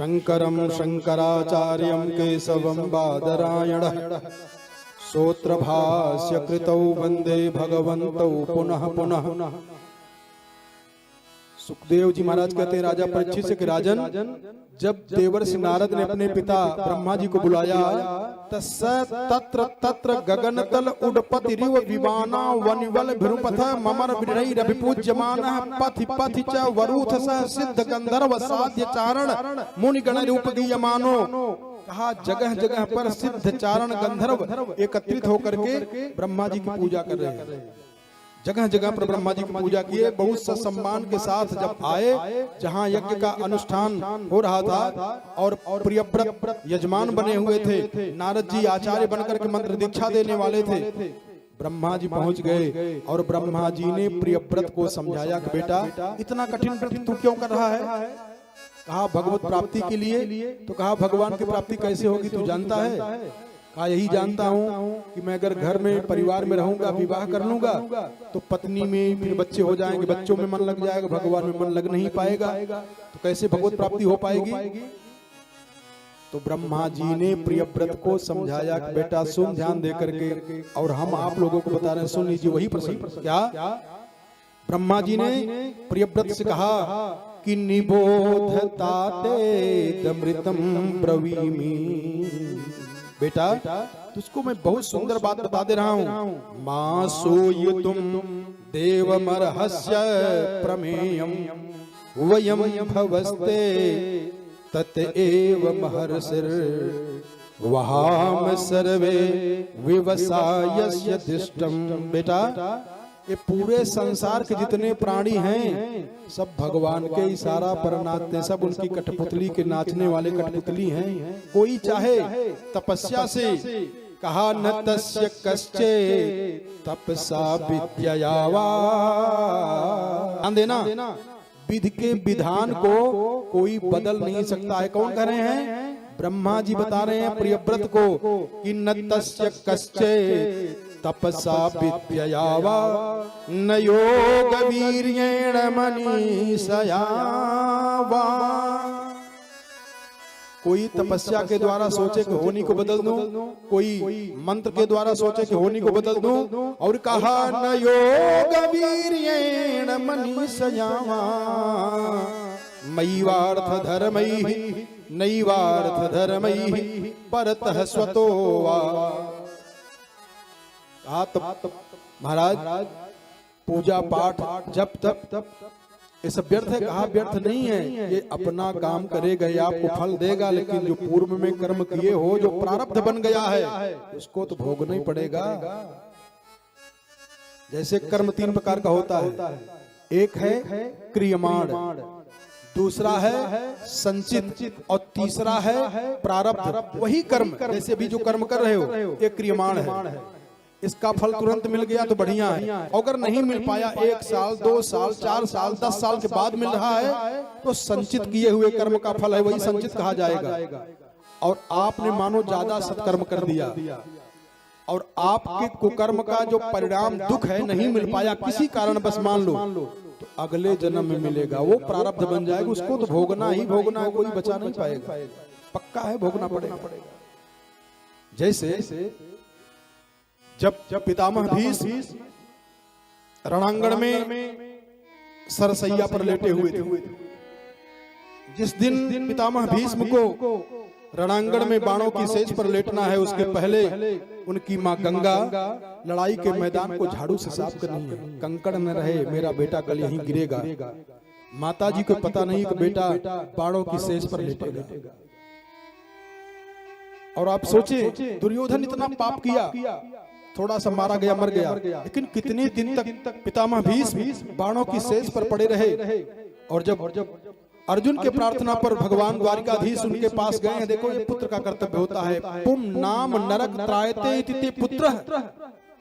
शंकरं शंकराचार्यं केशवं बादरायणः सूत्रभाष्य कृतौ वंदे भगवन्तौ पुनः पुनः। सुखदेव जी महाराज कहते हैं राजा परीक्षित से कि राजन, जब देवर्षि नारद ने अपने पिता ब्रह्मा जी को बुलाया, तत्र तत्र गगनतल उडपतिरिव विमाना वनिवल भृपथ ममर विरैरभिपूज्यमानः पथि पथि च वरूथ सह सिद्ध गंधर्व साध्य चारण मुनि गण रूप गीयमानो। कहा जगह जगह पर सिद्ध चारण गंधर्व एकत्रित होकर के ब्रह्मा जी की पूजा कर रहे हैं। जगह जगह पर ब्रह्मा जी की पूजा किए, बहुत सा सम्मान के साथ जब आए जहाँ यज्ञ का अनुष्ठान हो रहा था और प्रियव्रत यजमान बने हुए थे, नारद जी आचार्य बनकर के मंत्र दीक्षा देने वाले थे, ब्रह्मा जी पहुंच गए और ब्रह्मा जी ने प्रियव्रत को समझाया कि बेटा इतना कठिन व्रत तू क्यों कर रहा है। कहा भगवत प्राप्ति के लिए। तो कहा भगवान की प्राप्ति कैसे होगी तू जानता है। कहा यही जानता हूँ कि मैं अगर घर में परिवार में रहूंगा, विवाह कर लूंगा तो पत्नी में फिर बच्चे हो जाएंगे, बच्चों में मन लग जाएगा, भगवान में मन लग नहीं पाएगा, तो कैसे भगवत प्राप्ति हो पाएगी। तो ब्रह्मा जी ने प्रियव्रत को समझाया कि बेटा सुन ध्यान दे करके, और हम आप लोगों को बता रहे हैं, सुन लीजिए वही प्रसंग। क्या ब्रह्मा जी ने प्रियव्रत से कहा कि निबोधताते दमृतम ब्रवीमि। बेटा तुझको मैं बहुत सुंदर बात बता दे रहा हूँ। मां सोयुतुम देवमर्हस्य प्रमेयम वयम भवस्ते तत एव महर्षिर वहाम सर्वे विवसायस्य दिष्टम। बेटा ये पूरे संसार के जितने प्राणी हैं सब भगवान के इशारा पर नाचते हैं, सब उनकी कठपुतली के नाचने वाले कठपुतली हैं। कोई चाहे तपस्या से, कहा न तस्य कश्चे तपसा विद्यया वा। ध्यान देना, विधि के विधान को कोई बदल नहीं सकता है। कौन कह रहे हैं? ब्रह्मा जी बता रहे हैं प्रियव्रत को कि न तस्य कश्चे तपसा विद्यया वा न योग वीर्येण मनीषया वा। कोई तपस्या के द्वारा सोचे कि होनी को बदल दूं, कोई मंत्र के द्वारा सोचे कि होनी को बदल दूं, और कहा न योग वीर्येण मनीषया वा मय्वार्थ धर्मैः नैवार्थ धर्मैः परतः स्वतो वा। महाराज पूजा पाठ जब तक ये सब व्यर्थ है। कहा व्यर्थ नहीं है, ये अपना काम करेगा, ये आपको फल देगा, लेकिन जो पूर्व में कर्म किए हो, जो प्रारब्ध बन गया है, उसको तो भोगना ही पड़ेगा। जैसे कर्म तीन प्रकार का होता है, एक है क्रियमाण, दूसरा है संचित और तीसरा है प्रारब्ध। वही कर्म, जैसे भी जो कर्म कर रहे हो ये क्रियमाण है, इसका फल तुरंत मिल गया तो बढ़िया है। अगर नहीं मिल पाया, 1 साल 2 साल 4 साल 10 साल के बाद मिल रहा है, तो संचित किए हुए कर्म का फल है, वही संचित कहा जाएगा। और आपने मानो ज्यादा सत्कर्म कर दिया और आपके कुकर्म का जो परिणाम दुख है नहीं मिल पाया किसी कारण बस मान लो, तो अगले जन्म में मिलेगा, वो प्रारब्ध बन जाएगा, उसको तो भोगना ही भोगना है, कोई बचा नहीं पाएगा, पक्का है भोगना पड़ेगा। जैसे जब पितामह भीष्म रणांगण में सरसैया पर लेटे हुए थे, जिस दिन पितामह भीष्म को रणांगण में बाणों की सेज पर लेटना है, उसके पहले उनकी मां गंगा लड़ाई के मैदान को झाड़ू से साफ करनी है, कंकड़ न रहे, मेरा बेटा कल यहीं गिरेगा। माता जी को पता नहीं कि बेटा बाणों की सेज पर लेटेगा। और आप सोचे दुर्योधन इतना पाप किया, थोड़ा सा मारा गया मर गया, लेकिन कितने दिन तक पितामह भीष्म बाणों की सेज पर पड़े रहे। और जब अर्जुन के प्रार्थना पर भगवान द्वारिकाधीश उनके पास गए हैं, देखो ये पुत्र का कर्तव्य होता है, पुम नाम नरक त्रायते इति पुत्र।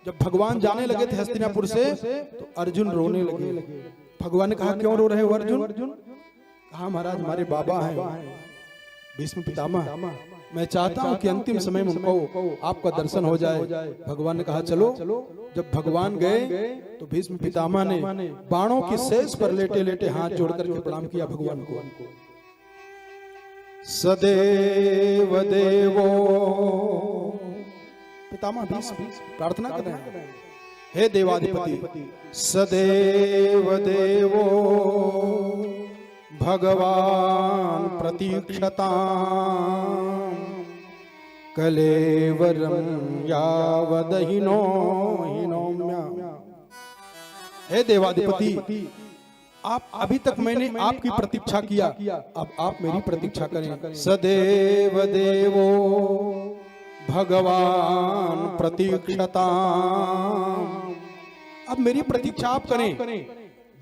जब भगवान जाने लगे थे हस्तिनापुर से, तो अर्जुन रोने लगे। भगवान ने कहा क्यों रो रहे हो अर्जुन? कहा महाराज हमारे बाबा हैं भीष्म पितामह, मैं चाहता हूं कि अंतिम समय में उनको आपका दर्शन हो जाए। भगवान ने कहा चलो। जब भगवान गए तो भीष्म पितामह ने बाणों की सेज पर लेटे लेटे हाथ जोड़ करके प्रणाम किया भगवान को। सदेव देवो। पितामह भीष्म प्रार्थना कर रहे हैं, हे देवाधिपति सदेव देवो भगवान प्रतीक्षतां कलेवरं यावदहिनो हिनोम्या। हे देवाधिपति, आप अभी तक मैंने आपकी प्रतीक्षा किया, अब आप मेरी प्रतीक्षा करें। सदेव देवो भगवान प्रतीक्षतां, अब मेरी प्रतीक्षा आप करें,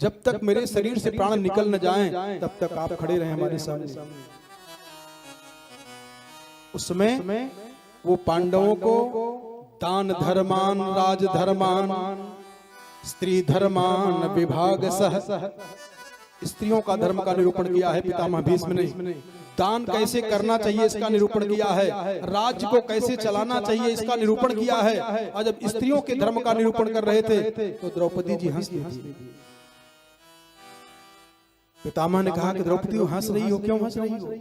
जब तक मेरे शरीर से प्राण निकल न जाएं, तब तक आप खड़े रहें हमारे सामने। उसमें वो पांडवों को दान धर्मान, राज धर्मान, स्त्री धर्मान विभाग सह, स्त्रियों का धर्म का निरूपण किया है पितामह भीष्म ने। दान कैसे करना चाहिए इसका निरूपण किया है, राज्य को कैसे चलाना चाहिए इसका निरूपण किया है। और जब स्त्रियों के धर्म का निरूपण कर रहे थे तो द्रौपदी जी हंस रही थी। पितामह ने कहा कि द्रौपदी हंस रही हो, क्यों हंस रही हो?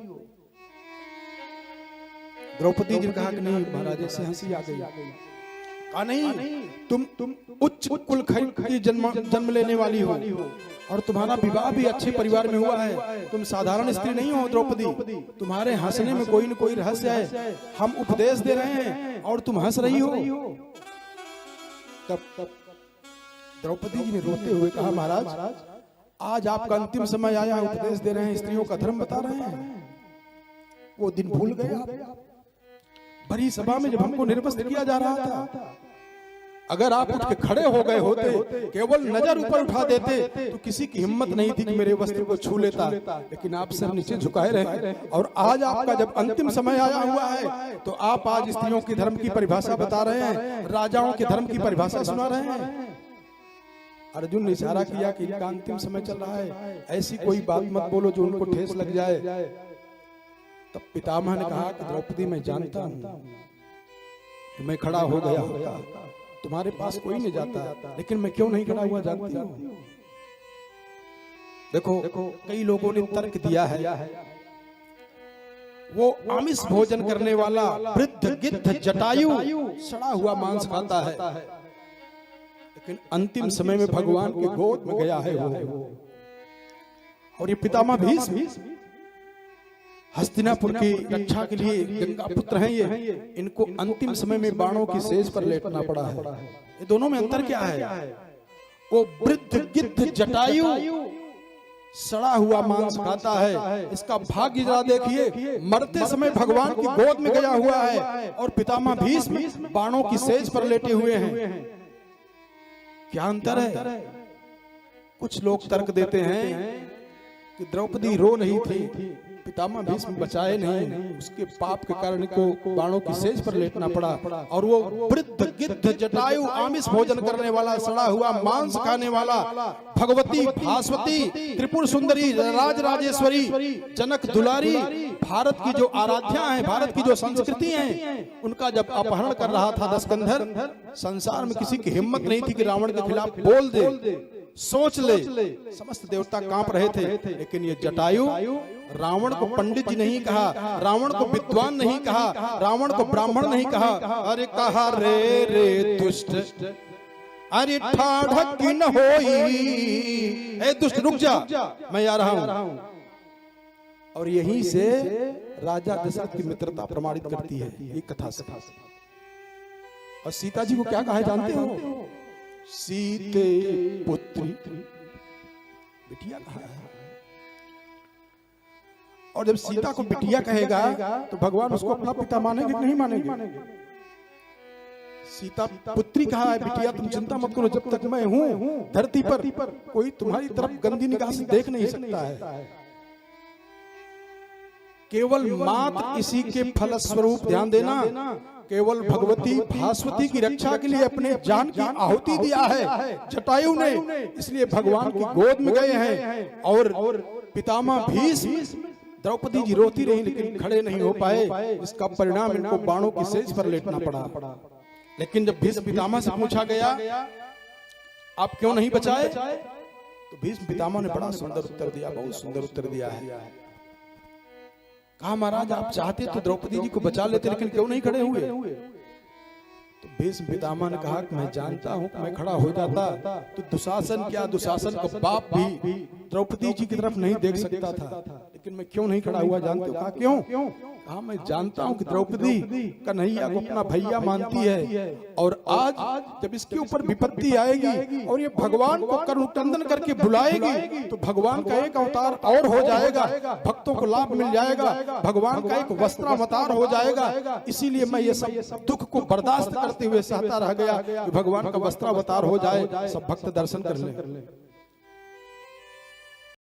द्रौपदी जी ने कहा कि नहीं महाराज, ऐसे हंसी आ गई। कहा नहीं, तुम उच्च कुल की जन्म लेने वाली हो और तुम्हारा विवाह भी अच्छे परिवार में हुआ है, तुम साधारण स्त्री नहीं हो द्रौपदी, तुम्हारे हंसने में कोई न कोई रहस्य है। हम उपदेश दे रहे हैं और तुम हंस रही हो। तब द्रौपदी जी ने रोते हुए कहा, महाराज आज आपका अंतिम समय आया, उपदेश दे रहे हैं, स्त्रियों का धर्म बता रहे हैं, वो दिन भूल गए आप। भरी सभा में जब हमको निर्वस्त्र किया जा रहा था, अगर आप उठ के खड़े हो गए होते, केवल नजर ऊपर उठा देते, तो किसी की हिम्मत नहीं थी कि मेरे वस्त्र को छू लेता, लेकिन आप सर नीचे झुकाए रहे। और आज आपका जब अंतिम समय आया हुआ है, तो आप आज स्त्रियों के धर्म की परिभाषा बता रहे हैं, राजाओं के धर्म की परिभाषा सुना रहे हैं। अर्जुन ने इशारा किया कि इनका अंतिम समय चल रहा है, ऐसी कोई बात मत बोलो जो उनको ठेस लग जाए। तब पितामह ने कहा कि द्रौपदी, मैं जानता हूं कि मैं खड़ा हो गया होता, तुम्हारे पास कोई नहीं जाता, लेकिन मैं क्यों नहीं खड़ा हुआ जानती हूं। देखो कई लोगों ने तर्क दिया है, वो आमिष भोजन करने वाला वृद्ध गिद्ध जटायु सड़ा हुआ मांस खाता है, लेकिन अंतिम समय में भगवान की गोद में गया है वो। और ये पितामह भीष्म हस्तिनापुर की रक्षा के लिए गंगा पुत्र हैं ये, इनको अंतिम समय में बाणों की सेज पर लेटना पड़ा है। ये दोनों में अंतर क्या है? वो वृद्ध गिद्ध जटायु सड़ा हुआ मांस खाता है, इसका भाग्य जरा देखिए, मरते समय भगवान की गोद में गया हुआ है, और पितामह भीष्म बाणों की सेज पर लेटे हुए हैं। क्या अंतर है? कुछ लोग तर्क देते हैं कि द्रौपदी रो रही थी, पितामह भीष्म बचाए नहीं, उसके पाप के कारण को बाणों की सेज पर लेटना पड़ा। और वो वृद्ध गिद्ध जटायु आमिष भोजन करने वाला, सड़ा हुआ मांस खाने वाला, भगवती भास्वती त्रिपुर सुंदरी राज राजेश्वरी जनक दुलारी, भारत की जो आराध्या है, भारत की जो संस्कृति है, उनका जब अपहरण कर रहा था दशकंधर, संसार में किसी की हिम्मत नहीं थी कि रावण के खिलाफ बोल दे, सोच ले। समस्त देवता कांप रहे थे, लेकिन ये जटायु रावण को पंडित जी नहीं कहा, रावण को विद्वान नहीं कहा, रावण को ब्राह्मण नहीं कहा, अरे कहा रे रे दुष्ट, अरे ठाढ़ की न होई, ए दुष्ट रुक जा, मैं आ रहा हूं। और यहीं से राजा दशरथ की मित्रता प्रमाणित करती है ये कथा से। और सीता जी को क्या कहा जानते हो? सीते पुत्री, बिटिया कहा है। और जब सीता को बिटिया कहेगा तो भगवान उसको अपना पिता मानेंगे कि नहीं मानेंगे? सीता पुत्री कहा है, बिटिया तुम चिंता मत करो, जब तक मैं हूं धरती पर कोई तुम्हारी तरफ गंदी निगाह से देख नहीं सकता है। केवल मात्र इसी के फलस्वरूप ध्यान देना, केवल भगवती भास्वती की रक्षा के लिए अपने जान की आहुति दिया है जटायु ने, इसलिए भगवान की गोद में गए हैं। और पितामह भीष्म, द्रौपदी जी रोती रही लेकिन खड़े नहीं हो पाए, इसका परिणाम इनको बाणों की सेज पर लेटना पड़ा। लेकिन जब भीष्म पितामह से पूछा गया आप क्यों नहीं बचाए, तो भीष्म पितामह ने बड़ा सुंदर उत्तर दिया, बहुत सुंदर उत्तर दिया है। कहा महाराज आप चाहते तो द्रौपदी जी को बचा लेते, लेकिन क्यों नहीं खड़े हुए? तो भीष्म पितामह ने कहा कि मैं जानता हूं कि मैं खड़ा हो जाता तो दुशासन क्या, दुशासन का बाप भी द्रौपदी जी की तरफ नहीं देख सकता था, लेकिन मैं क्यों नहीं खड़ा हुआ जानते हो? कहा क्यों? कहा मैं जानता हूं कि द्रौपदी कन्हैया को अपना भैया मानती है, और आज जब इसके ऊपर विपत्ति आएगी और ये भगवान को करुणा करके बुलाएगी तो भगवान का एक अवतार और हो जाएगा, भक्तों को लाभ मिल जाएगा, भगवान का एक वस्त्रावतार हो जाएगा। इसीलिए मैं ये सब दुख को बर्दाश्त करते हुए सहता रह गया कि भगवान का वस्त्रावतार हो जाए, सब भक्त दर्शन कर ले।